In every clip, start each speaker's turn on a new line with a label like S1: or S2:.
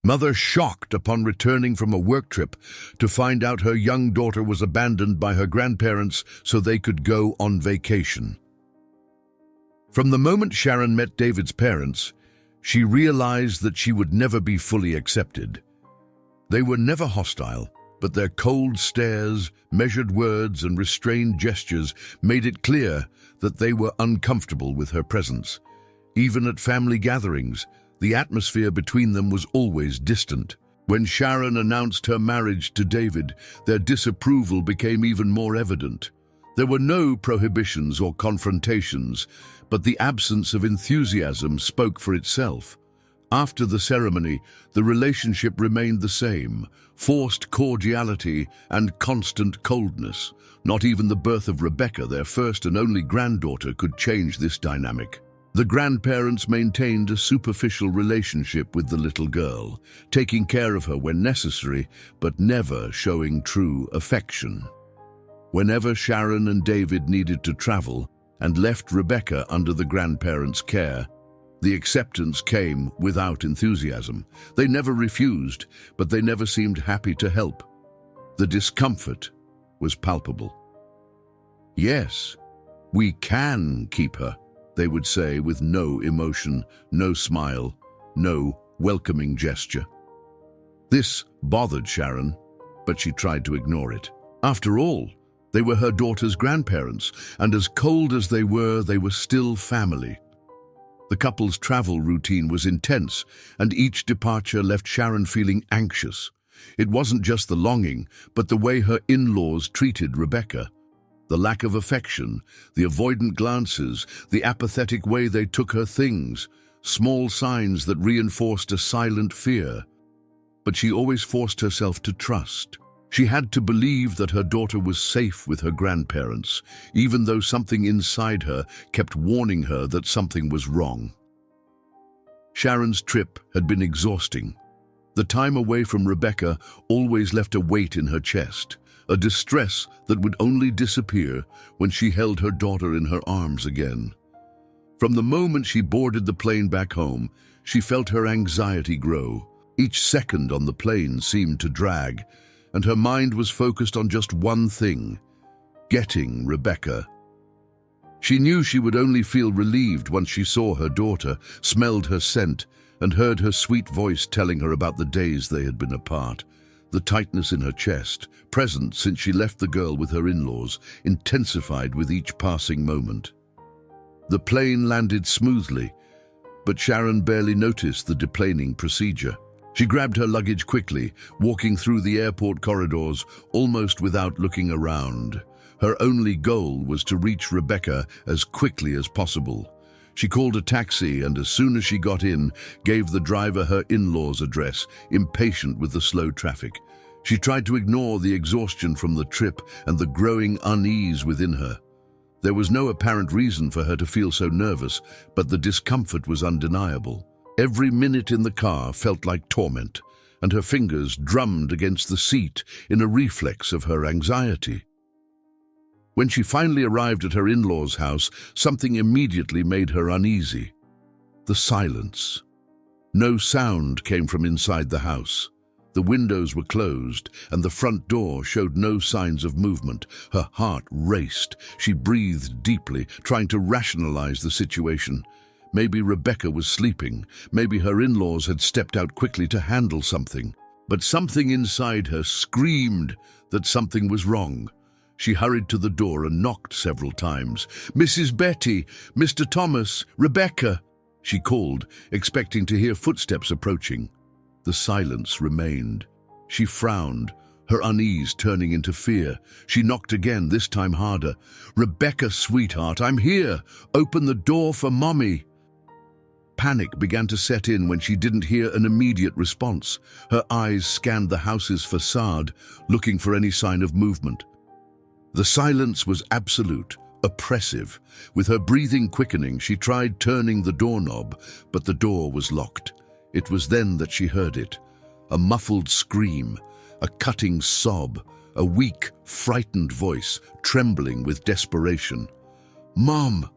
S1: Mother shocked upon returning from a work trip to find out her young daughter was abandoned by her grandparents so they could go on vacation. From the moment Sharon met David's parents, she realized that she would never be fully accepted. They were never hostile, but their cold stares, measured words, and restrained gestures made it clear that they were uncomfortable with her presence. Even at family gatherings, the atmosphere between them was always distant. When Sharon announced her marriage to David, their disapproval became even more evident. There were no prohibitions or confrontations, but the absence of enthusiasm spoke for itself. After the ceremony, the relationship remained the same, forced cordiality and constant coldness. Not even the birth of Rebecca, their first and only granddaughter, could change this dynamic. The grandparents maintained a superficial relationship with the little girl, taking care of her when necessary, but never showing true affection. Whenever Sharon and David needed to travel and left Rebecca under the grandparents' care, the acceptance came without enthusiasm. They never refused, but they never seemed happy to help. The discomfort was palpable. "Yes, we can keep her," they would say with no emotion, no smile, no welcoming gesture. This bothered Sharon, but she tried to ignore it. After all, they were her daughter's grandparents, and as cold as they were still family. The couple's travel routine was intense, and each departure left Sharon feeling anxious. It wasn't just the longing, but the way her in-laws treated Rebecca. The lack of affection, the avoidant glances, the apathetic way they took her things, small signs that reinforced a silent fear. But she always forced herself to trust. She had to believe that her daughter was safe with her grandparents, even though something inside her kept warning her that something was wrong. Sharon's trip had been exhausting. The time away from Rebecca always left a weight in her chest, a distress that would only disappear when she held her daughter in her arms again. From the moment she boarded the plane back home, she felt her anxiety grow. Each second on the plane seemed to drag, and her mind was focused on just one thing: getting Rebecca. She knew she would only feel relieved once she saw her daughter, smelled her scent, and heard her sweet voice telling her about the days they had been apart. The tightness in her chest, present since she left the girl with her in-laws, intensified with each passing moment. The plane landed smoothly, but Sharon barely noticed the deplaning procedure. She grabbed her luggage quickly, walking through the airport corridors almost without looking around. Her only goal was to reach Rebecca as quickly as possible. She called a taxi and as soon as she got in, gave the driver her in-laws' address, impatient with the slow traffic. She tried to ignore the exhaustion from the trip and the growing unease within her. There was no apparent reason for her to feel so nervous, but the discomfort was undeniable. Every minute in the car felt like torment, and her fingers drummed against the seat in a reflex of her anxiety. When she finally arrived at her in-laws' house, something immediately made her uneasy. The silence. No sound came from inside the house. The windows were closed, and the front door showed no signs of movement. Her heart raced. She breathed deeply, trying to rationalize the situation. Maybe Rebecca was sleeping. Maybe her in-laws had stepped out quickly to handle something. But something inside her screamed that something was wrong. She hurried to the door and knocked several times. "Mrs. Betty, Mr. Thomas, Rebecca," she called, expecting to hear footsteps approaching. The silence remained. She frowned, her unease turning into fear. She knocked again, this time harder. "Rebecca, sweetheart, I'm here. Open the door for Mommy." Panic began to set in when she didn't hear an immediate response. Her eyes scanned the house's facade, looking for any sign of movement. The silence was absolute, oppressive. With her breathing quickening, she tried turning the doorknob, but the door was locked. It was then that she heard it. A muffled scream, a cutting sob, a weak, frightened voice, trembling with desperation. "Mom!"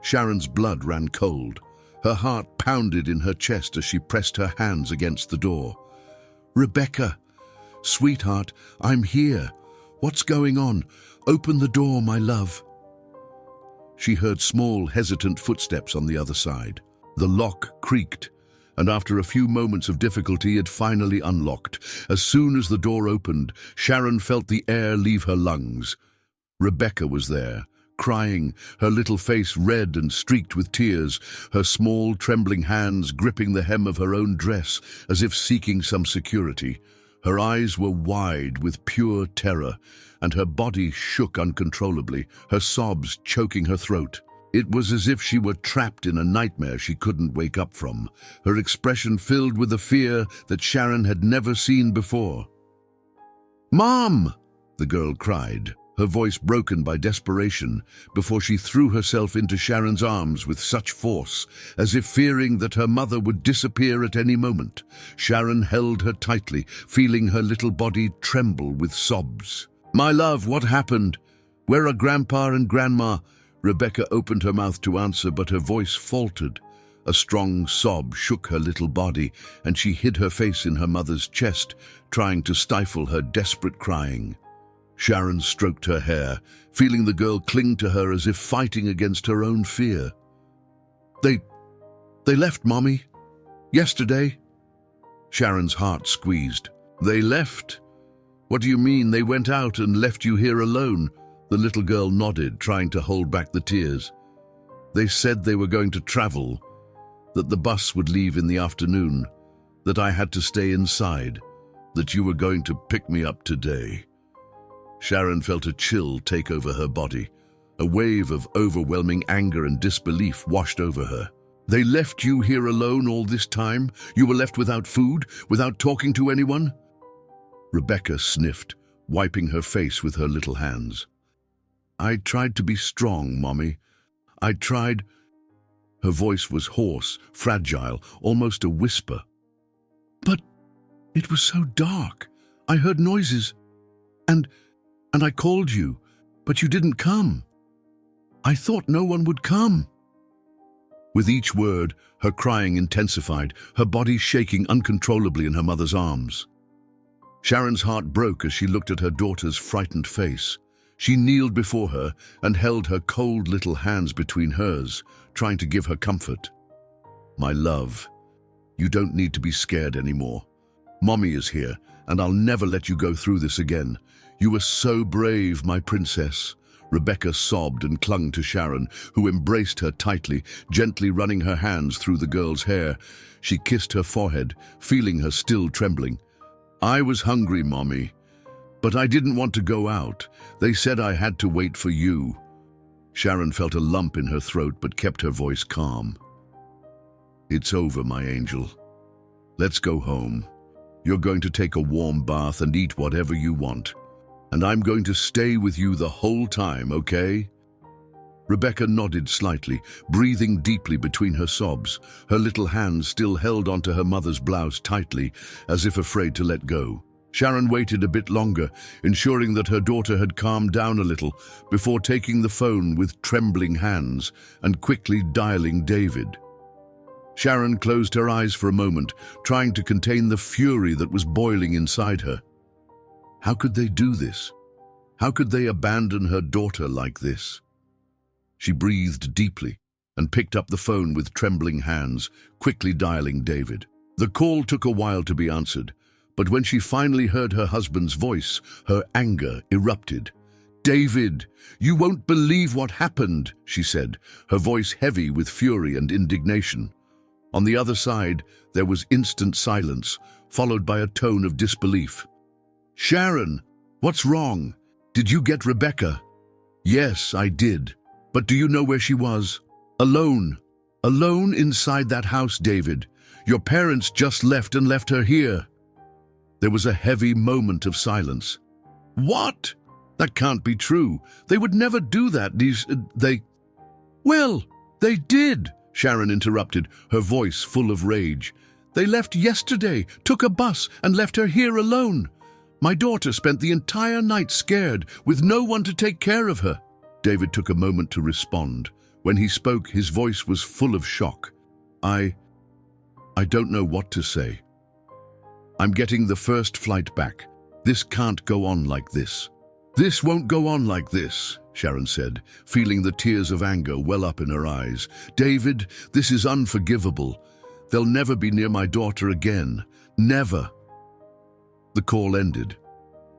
S1: Sharon's blood ran cold. Her heart pounded in her chest as she pressed her hands against the door. "Rebecca, sweetheart, I'm here. What's going on? Open the door, my love." She heard small, hesitant footsteps on the other side. The lock creaked, and after a few moments of difficulty, it finally unlocked. As soon as the door opened, Sharon felt the air leave her lungs. Rebecca was there, crying, her little face red and streaked with tears, her small, trembling hands gripping the hem of her own dress as if seeking some security. Her eyes were wide with pure terror, and her body shook uncontrollably, her sobs choking her throat. It was as if she were trapped in a nightmare she couldn't wake up from, her expression filled with a fear that Sharon had never seen before. "Mom!" the girl cried, her voice broken by desperation, before she threw herself into Sharon's arms with such force, as if fearing that her mother would disappear at any moment. Sharon held her tightly, feeling her little body tremble with sobs. "My love, what happened? Where are Grandpa and Grandma?" Rebecca opened her mouth to answer, but her voice faltered. A strong sob shook her little body, and she hid her face in her mother's chest, trying to stifle her desperate crying. Sharon stroked her hair, feeling the girl cling to her as if fighting against her own fear. They left, Mommy. Yesterday." Sharon's heart squeezed. "They left? What do you mean they went out and left you here alone?" The little girl nodded, trying to hold back the tears. "They said they were going to travel, that the bus would leave in the afternoon, that I had to stay inside, that you were going to pick me up today." Sharon felt a chill take over her body. A wave of overwhelming anger and disbelief washed over her. "They left you here alone all this time? You were left without food, without talking to anyone?" Rebecca sniffed, wiping her face with her little hands. "I tried to be strong, Mommy. I tried." Her voice was hoarse, fragile, almost a whisper. "But it was so dark. I heard noises, and I called you, but you didn't come. I thought no one would come." With each word, her crying intensified, her body shaking uncontrollably in her mother's arms. Sharon's heart broke as she looked at her daughter's frightened face. She kneeled before her and held her cold little hands between hers, trying to give her comfort. "My love, you don't need to be scared anymore. Mommy is here, and I'll never let you go through this again. You were so brave, my princess." Rebecca sobbed and clung to Sharon, who embraced her tightly, gently running her hands through the girl's hair. She kissed her forehead, feeling her still trembling. "I was hungry, Mommy, but I didn't want to go out. They said I had to wait for you." Sharon felt a lump in her throat but kept her voice calm. "It's over, my angel. Let's go home. You're going to take a warm bath and eat whatever you want. And I'm going to stay with you the whole time, okay?" Rebecca nodded slightly, breathing deeply between her sobs. Her little hands still held onto her mother's blouse tightly, as if afraid to let go. Sharon waited a bit longer, ensuring that her daughter had calmed down a little, before taking the phone with trembling hands and quickly dialing David. Sharon closed her eyes for a moment, trying to contain the fury that was boiling inside her. How could they do this? How could they abandon her daughter like this? She breathed deeply and picked up the phone with trembling hands, quickly dialing David. The call took a while to be answered, but when she finally heard her husband's voice, her anger erupted. "David, you won't believe what happened," she said, her voice heavy with fury and indignation. On the other side, there was instant silence, followed by a tone of disbelief. "Sharon, what's wrong? Did you get Rebecca?" "Yes, I did. But do you know where she was? Alone. Alone inside that house, David. Your parents just left and left her here." There was a heavy moment of silence. "What? That can't be true. They would never do that. Well, they did," Sharon interrupted, her voice full of rage. "They left yesterday, took a bus, and left her here alone. My daughter spent the entire night scared, with no one to take care of her." David took a moment to respond. When he spoke, his voice was full of shock. I don't know what to say. I'm getting the first flight back. This can't go on like this. This won't go on like this, Sharon said, feeling the tears of anger well up in her eyes. David, this is unforgivable. They'll never be near my daughter again. Never. The call ended.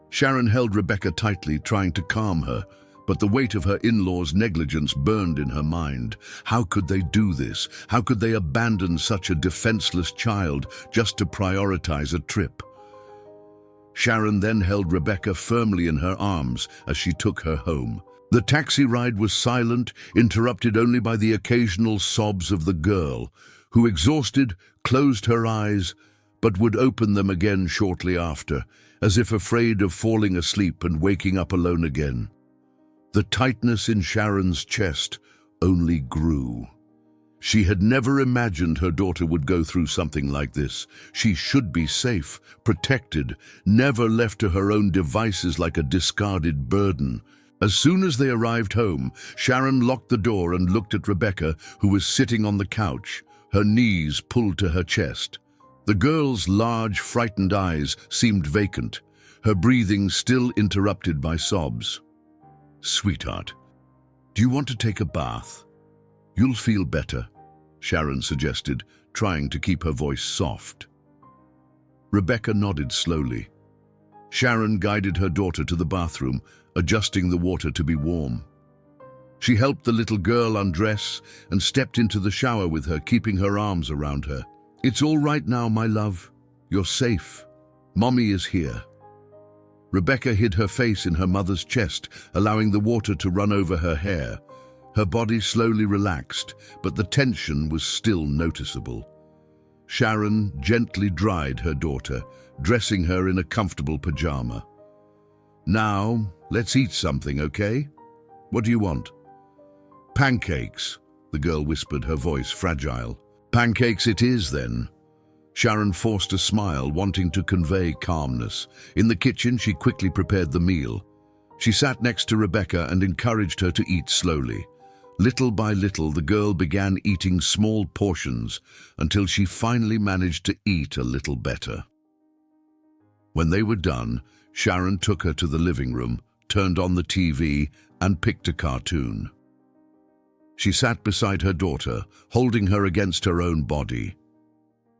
S1: Sharon held Rebecca tightly, trying to calm her, but the weight of her in-laws' negligence burned in her mind. How could they do this? How could they abandon such a defenseless child just to prioritize a trip? Sharon then held Rebecca firmly in her arms as she took her home. The taxi ride was silent, interrupted only by the occasional sobs of the girl, who, exhausted, closed her eyes, but would open them again shortly after, as if afraid of falling asleep and waking up alone again. The tightness in Sharon's chest only grew. She had never imagined her daughter would go through something like this. She should be safe, protected, never left to her own devices like a discarded burden. As soon as they arrived home, Sharon locked the door and looked at Rebecca, who was sitting on the couch, her knees pulled to her chest. The girl's large, frightened eyes seemed vacant, her breathing still interrupted by sobs. "Sweetheart, do you want to take a bath? You'll feel better," Sharon suggested, trying to keep her voice soft. Rebecca nodded slowly. Sharon guided her daughter to the bathroom, adjusting the water to be warm. She helped the little girl undress and stepped into the shower with her, keeping her arms around her. "It's all right now, my love. You're safe. Mommy is here." Rebecca hid her face in her mother's chest, allowing the water to run over her hair. Her body slowly relaxed, but the tension was still noticeable. Sharon gently dried her daughter, dressing her in a comfortable pajama. "Now, let's eat something, okay? What do you want?" "Pancakes," the girl whispered, her voice fragile. "Pancakes it is, then." Sharon forced a smile, wanting to convey calmness. In the kitchen, she quickly prepared the meal. She sat next to Rebecca and encouraged her to eat slowly. Little by little, the girl began eating small portions until she finally managed to eat a little better. When they were done, Sharon took her to the living room, turned on the TV, and picked a cartoon. She sat beside her daughter, holding her against her own body.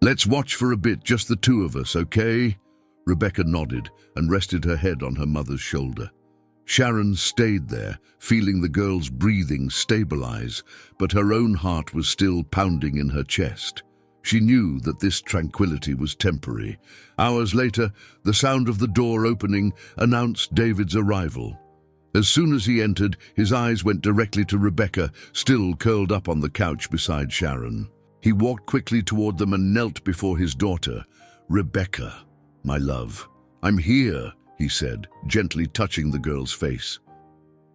S1: "Let's watch for a bit, just the two of us, okay?" Rebecca nodded and rested her head on her mother's shoulder. Sharon stayed there, feeling the girl's breathing stabilize, but her own heart was still pounding in her chest. She knew that this tranquility was temporary. Hours later, the sound of the door opening announced David's arrival. As soon as he entered, his eyes went directly to Rebecca, still curled up on the couch beside Sharon. He walked quickly toward them and knelt before his daughter. "Rebecca, my love, I'm here," he said, gently touching the girl's face.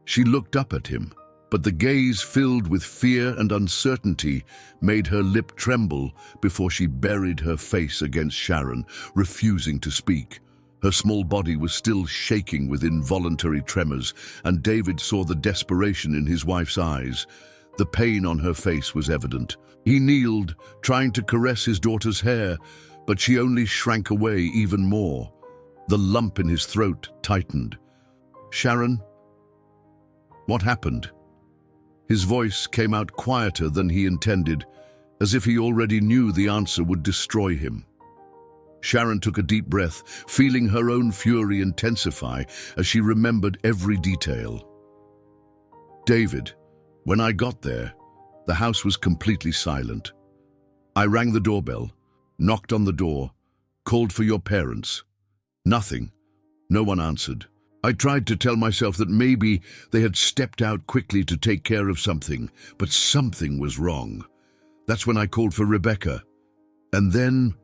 S1: She looked up at him, but the gaze filled with fear and uncertainty made her lip tremble before she buried her face against Sharon, refusing to speak. Her small body was still shaking with involuntary tremors, and David saw the desperation in his wife's eyes. The pain on her face was evident. He kneeled, trying to caress his daughter's hair, but she only shrank away even more. The lump in his throat tightened. "Sharon, what happened?" His voice came out quieter than he intended, as if he already knew the answer would destroy him. Sharon took a deep breath, feeling her own fury intensify as she remembered every detail. "David, when I got there, the house was completely silent. I rang the doorbell, knocked on the door, called for your parents. Nothing. No one answered. I tried to tell myself that maybe they had stepped out quickly to take care of something, but something was wrong. That's when I called for Rebecca. And then..."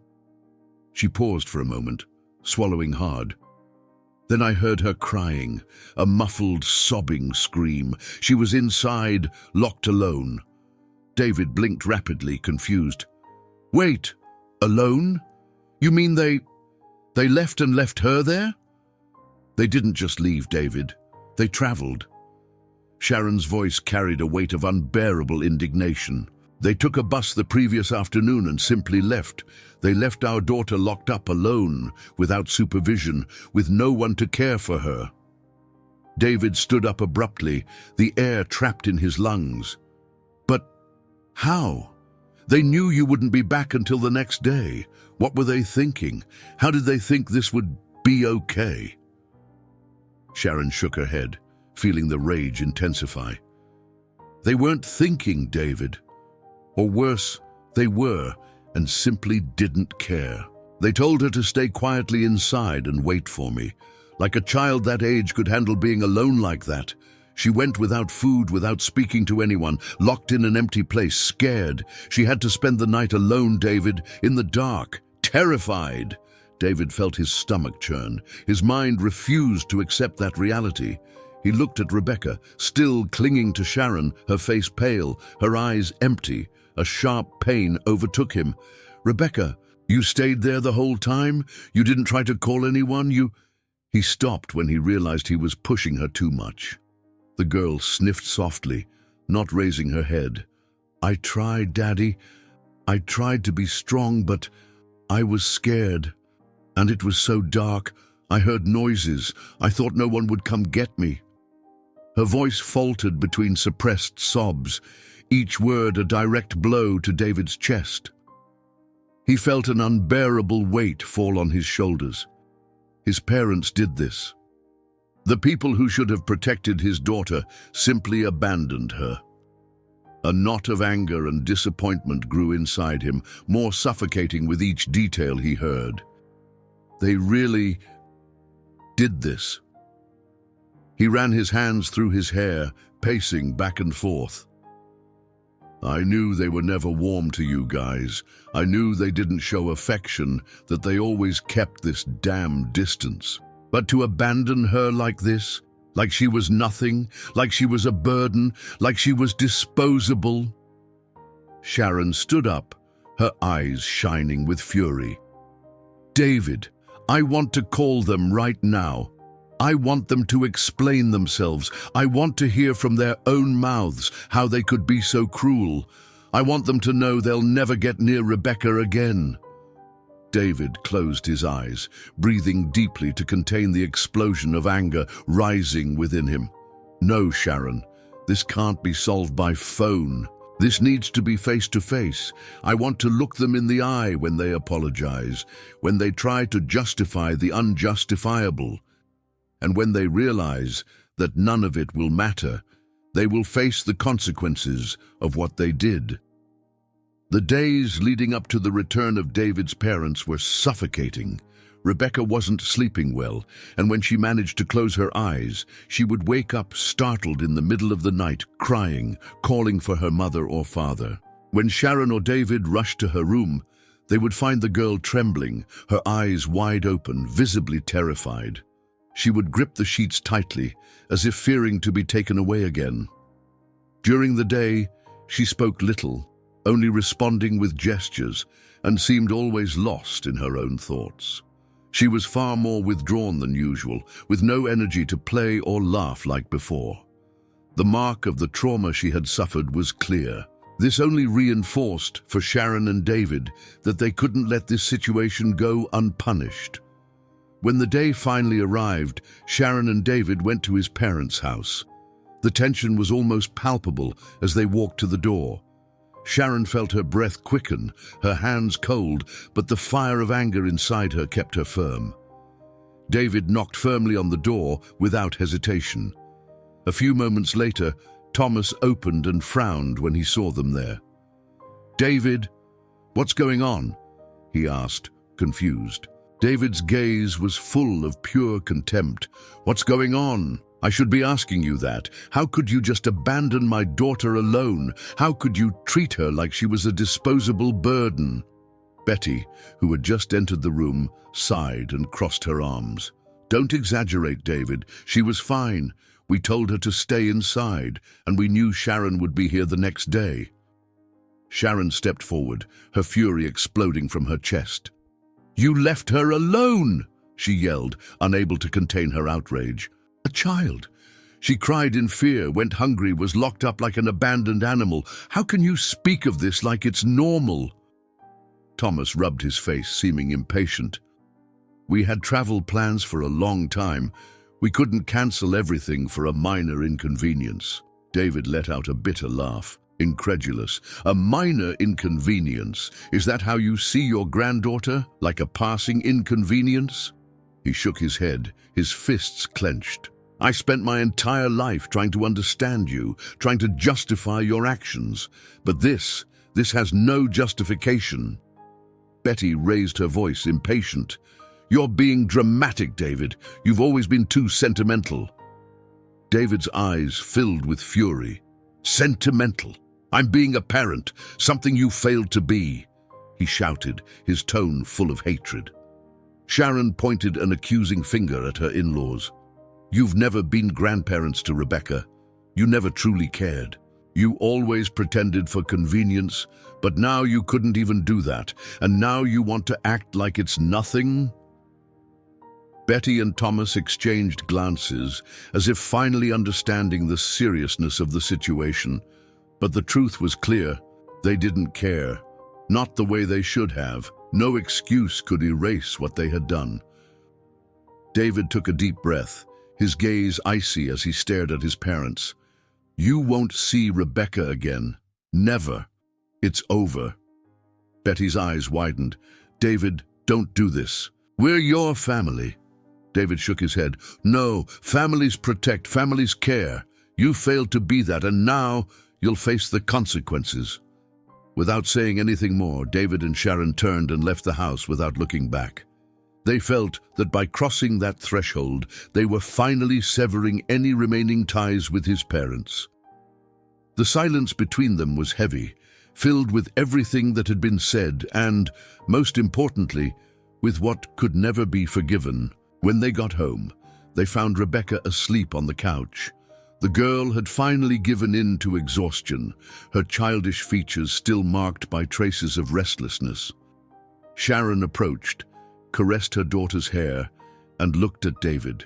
S1: She paused for a moment, swallowing hard. "Then I heard her crying, a muffled, sobbing scream. She was inside, locked alone." David blinked rapidly, confused. "Wait, alone? You mean they left and left her there?" "They didn't just leave, David. They traveled." Sharon's voice carried a weight of unbearable indignation. They took a bus the previous afternoon and simply left. They left our daughter locked up alone, without supervision, with no one to care for her. David stood up abruptly, the air trapped in his lungs. But how? They knew you wouldn't be back until the next day. What were they thinking? How did they think this would be okay? Sharon shook her head, feeling the rage intensify. They weren't thinking, David. Or worse, they were, and simply didn't care. They told her to stay quietly inside and wait for me. Like a child that age could handle being alone like that. She went without food, without speaking to anyone, locked in an empty place, scared. She had to spend the night alone, David, in the dark, terrified. David felt his stomach churn. His mind refused to accept that reality. He looked at Rebecca, still clinging to Sharon, her face pale, her eyes empty. A sharp pain overtook him. Rebecca, you stayed there the whole time? You didn't try to call anyone? He stopped when he realized he was pushing her too much. The girl sniffed softly, not raising her head. I tried, Daddy. I tried to be strong, but I was scared. And it was so dark. I heard noises. I thought no one would come get me. Her voice faltered between suppressed sobs, each word a direct blow to David's chest. He felt an unbearable weight fall on his shoulders. His parents did this. The people who should have protected his daughter simply abandoned her. A knot of anger and disappointment grew inside him, more suffocating with each detail he heard. They really did this. He ran his hands through his hair, pacing back and forth. I knew they were never warm to you guys. I knew they didn't show affection, that they always kept this damn distance. But to abandon her like this, like she was nothing, like she was a burden, like she was disposable. Sharon stood up, her eyes shining with fury. David, I want to call them right now. I want them to explain themselves. I want to hear from their own mouths how they could be so cruel. I want them to know they'll never get near Rebecca again. David closed his eyes, breathing deeply to contain the explosion of anger rising within him. No, Sharon, this can't be solved by phone. This needs to be face to face. I want to look them in the eye when they apologize, when they try to justify the unjustifiable. And when they realize that none of it will matter, they will face the consequences of what they did. The days leading up to the return of David's parents were suffocating. Rebecca wasn't sleeping well, and when she managed to close her eyes, she would wake up startled in the middle of the night, crying, calling for her mother or father. When Sharon or David rushed to her room, they would find the girl trembling, her eyes wide open, visibly terrified. She would grip the sheets tightly, as if fearing to be taken away again. During the day, she spoke little, only responding with gestures, and seemed always lost in her own thoughts. She was far more withdrawn than usual, with no energy to play or laugh like before. The mark of the trauma she had suffered was clear. This only reinforced for Sharon and David that they couldn't let this situation go unpunished. When the day finally arrived, Sharon and David went to his parents' house. The tension was almost palpable as they walked to the door. Sharon felt her breath quicken, her hands cold, but the fire of anger inside her kept her firm. David knocked firmly on the door without hesitation. A few moments later, Thomas opened and frowned when he saw them there. "David, what's going on?" he asked, confused. David's gaze was full of pure contempt. "What's going on? I should be asking you that. How could you just abandon my daughter alone? How could you treat her like she was a disposable burden?" Betty, who had just entered the room, sighed and crossed her arms. "Don't exaggerate, David. She was fine. We told her to stay inside, and we knew Sharon would be here the next day." Sharon stepped forward, her fury exploding from her chest. "You left her alone!" she yelled, unable to contain her outrage. "A child. She cried in fear, went hungry, was locked up like an abandoned animal. How can you speak of this like it's normal? Thomas rubbed his face, seeming impatient. We had travel plans for a long time. We couldn't cancel everything for a minor inconvenience. David let out a bitter laugh, incredulous. A minor inconvenience? Is that how you see your granddaughter? Like a passing inconvenience? He shook his head, his fists clenched. I spent my entire life trying to understand you, trying to justify your actions. But this has no justification. Betty raised her voice, impatient. You're being dramatic, David. You've always been too sentimental. David's eyes filled with fury. Sentimental? I'm being a parent, something you failed to be, he shouted, his tone full of hatred. Sharon pointed an accusing finger at her in-laws. You've never been grandparents to Rebecca. You never truly cared. You always pretended for convenience, but now you couldn't even do that, and now you want to act like it's nothing? Betty and Thomas exchanged glances, as if finally understanding the seriousness of the situation. But the truth was clear. They didn't care. Not the way they should have. No excuse could erase what they had done. David took a deep breath, his gaze icy as he stared at his parents. You won't see Rebecca again. Never. It's over. Betty's eyes widened. David, don't do this. We're your family. David shook his head. No, families protect, families care. You failed to be that, and now you'll face the consequences. Without saying anything more, David and Sharon turned and left the house without looking back. They felt that by crossing that threshold, they were finally severing any remaining ties with his parents. The silence between them was heavy, filled with everything that had been said and, most importantly, with what could never be forgiven. When they got home, they found Rebecca asleep on the couch. The girl had finally given in to exhaustion, her childish features still marked by traces of restlessness. Sharon approached, caressed her daughter's hair, and looked at David.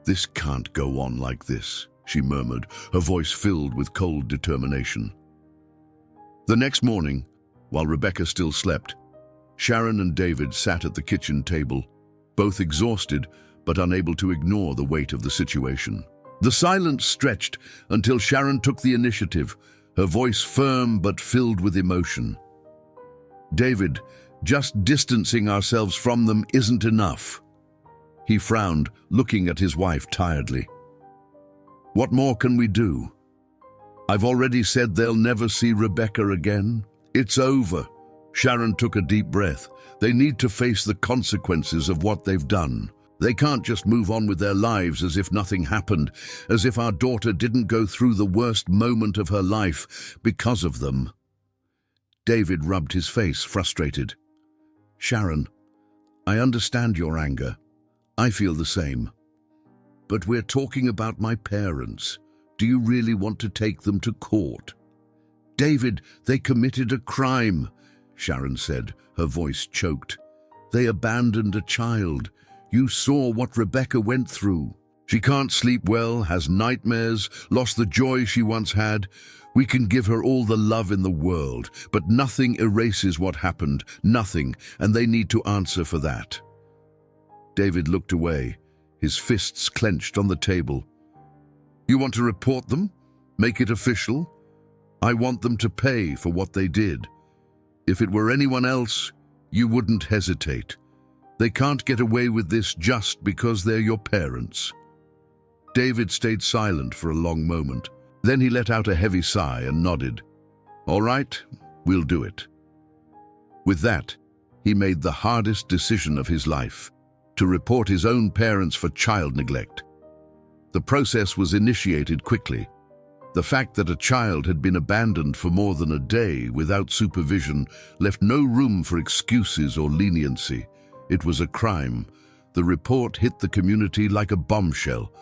S1: This can't go on like this, she murmured, her voice filled with cold determination. The next morning, while Rebecca still slept, Sharon and David sat at the kitchen table, both exhausted but unable to ignore the weight of the situation. The silence stretched until Sharon took the initiative, her voice firm but filled with emotion. David, just distancing ourselves from them isn't enough. He frowned, looking at his wife tiredly. What more can we do? I've already said they'll never see Rebecca again. It's over. Sharon took a deep breath. They need to face the consequences of what they've done. They can't just move on with their lives as if nothing happened, as if our daughter didn't go through the worst moment of her life because of them. David rubbed his face, frustrated. Sharon, I understand your anger. I feel the same. But we're talking about my parents. Do you really want to take them to court? David, they committed a crime, Sharon said, her voice choked. They abandoned a child. You saw what Rebecca went through. She can't sleep well, has nightmares, lost the joy she once had. We can give her all the love in the world, but nothing erases what happened, nothing, and they need to answer for that. David looked away, his fists clenched on the table. You want to report them? Make it official? I want them to pay for what they did. If it were anyone else, you wouldn't hesitate. They can't get away with this just because they're your parents. David stayed silent for a long moment. Then he let out a heavy sigh and nodded. All right, we'll do it. With that, he made the hardest decision of his life, to report his own parents for child neglect. The process was initiated quickly. The fact that a child had been abandoned for more than a day without supervision left no room for excuses or leniency. It was a crime. The report hit the community like a bombshell,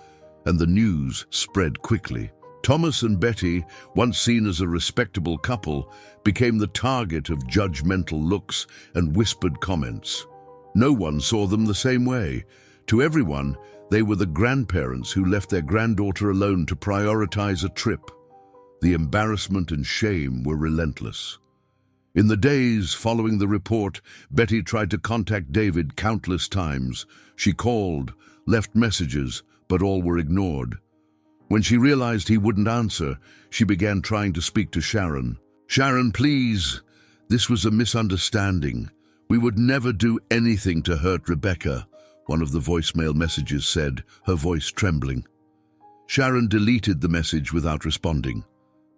S1: and the news spread quickly. Thomas and Betty, once seen as a respectable couple, became the target of judgmental looks and whispered comments. No one saw them the same way. To everyone, they were the grandparents who left their granddaughter alone to prioritize a trip. The embarrassment and shame were relentless. In the days following the report, Betty tried to contact David countless times. She called, left messages, but all were ignored. When she realized he wouldn't answer, she began trying to speak to Sharon. "Sharon, please. This was a misunderstanding. We would never do anything to hurt Rebecca," one of the voicemail messages said, her voice trembling. Sharon deleted the message without responding.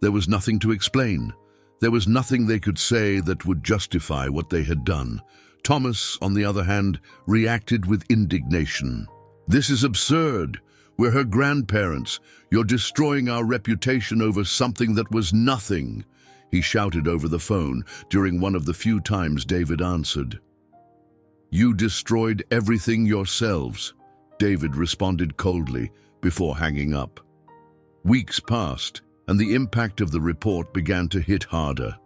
S1: There was nothing to explain. There was nothing they could say that would justify what they had done. Thomas, on the other hand, reacted with indignation. "This is absurd. We're her grandparents. You're destroying our reputation over something that was nothing," he shouted over the phone during one of the few times David answered. "You destroyed everything yourselves," David responded coldly before hanging up. Weeks passed, and the impact of the report began to hit harder.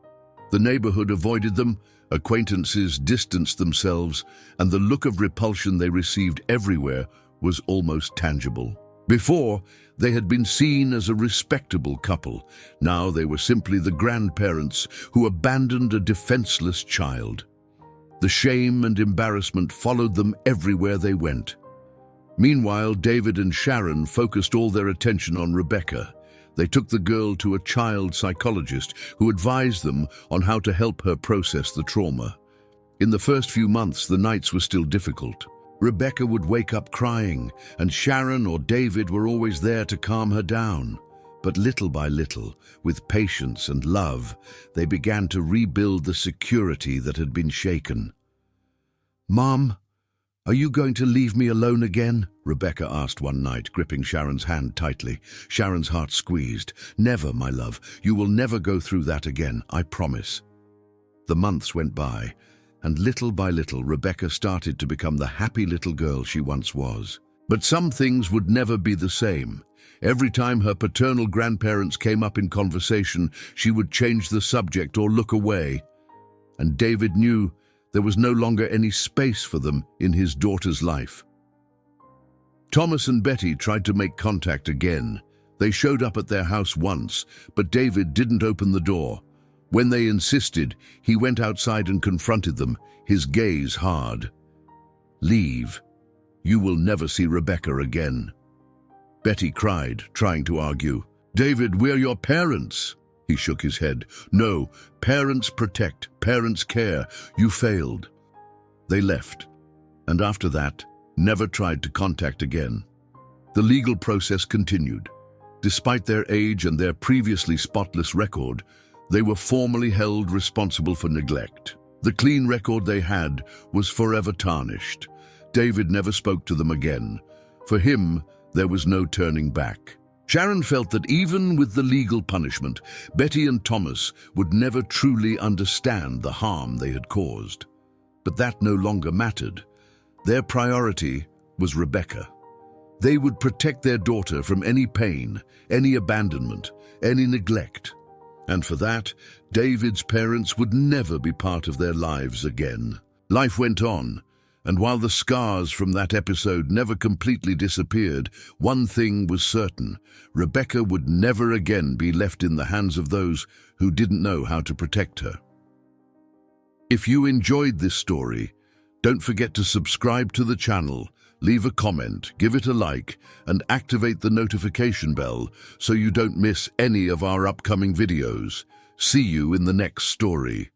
S1: The neighborhood avoided them, acquaintances distanced themselves, and the look of repulsion they received everywhere was almost tangible. Before, they had been seen as a respectable couple. Now they were simply the grandparents who abandoned a defenseless child. The shame and embarrassment followed them everywhere they went. Meanwhile, David and Sharon focused all their attention on Rebecca. They took the girl to a child psychologist who advised them on how to help her process the trauma. In the first few months, the nights were still difficult. Rebecca would wake up crying, and Sharon or David were always there to calm her down. But little by little, with patience and love, they began to rebuild the security that had been shaken. "Mom, are you going to leave me alone again?" Rebecca asked one night, gripping Sharon's hand tightly. Sharon's heart squeezed. "Never, my love. You will never go through that again, I promise." The months went by, and little by little, Rebecca started to become the happy little girl she once was. But some things would never be the same. Every time her paternal grandparents came up in conversation, she would change the subject or look away. And David knew there was no longer any space for them in his daughter's life. Thomas and Betty tried to make contact again. They showed up at their house once, but David didn't open the door. When they insisted, he went outside and confronted them, his gaze hard. "Leave. You will never see Rebecca again." Betty cried, trying to argue. "David, we're your parents." He shook his head. "No, parents protect, parents care. You failed." They left, and after that, never tried to contact again. The legal process continued. Despite their age and their previously spotless record, they were formally held responsible for neglect. The clean record they had was forever tarnished. David never spoke to them again. For him, there was no turning back. Sharon felt that even with the legal punishment, Betty and Thomas would never truly understand the harm they had caused. But that no longer mattered. Their priority was Rebecca. They would protect their daughter from any pain, any abandonment, any neglect. And for that, David's parents would never be part of their lives again. Life went on, and while the scars from that episode never completely disappeared, one thing was certain: Rebecca would never again be left in the hands of those who didn't know how to protect her. If you enjoyed this story, don't forget to subscribe to the channel, leave a comment, give it a like, and activate the notification bell so you don't miss any of our upcoming videos. See you in the next story.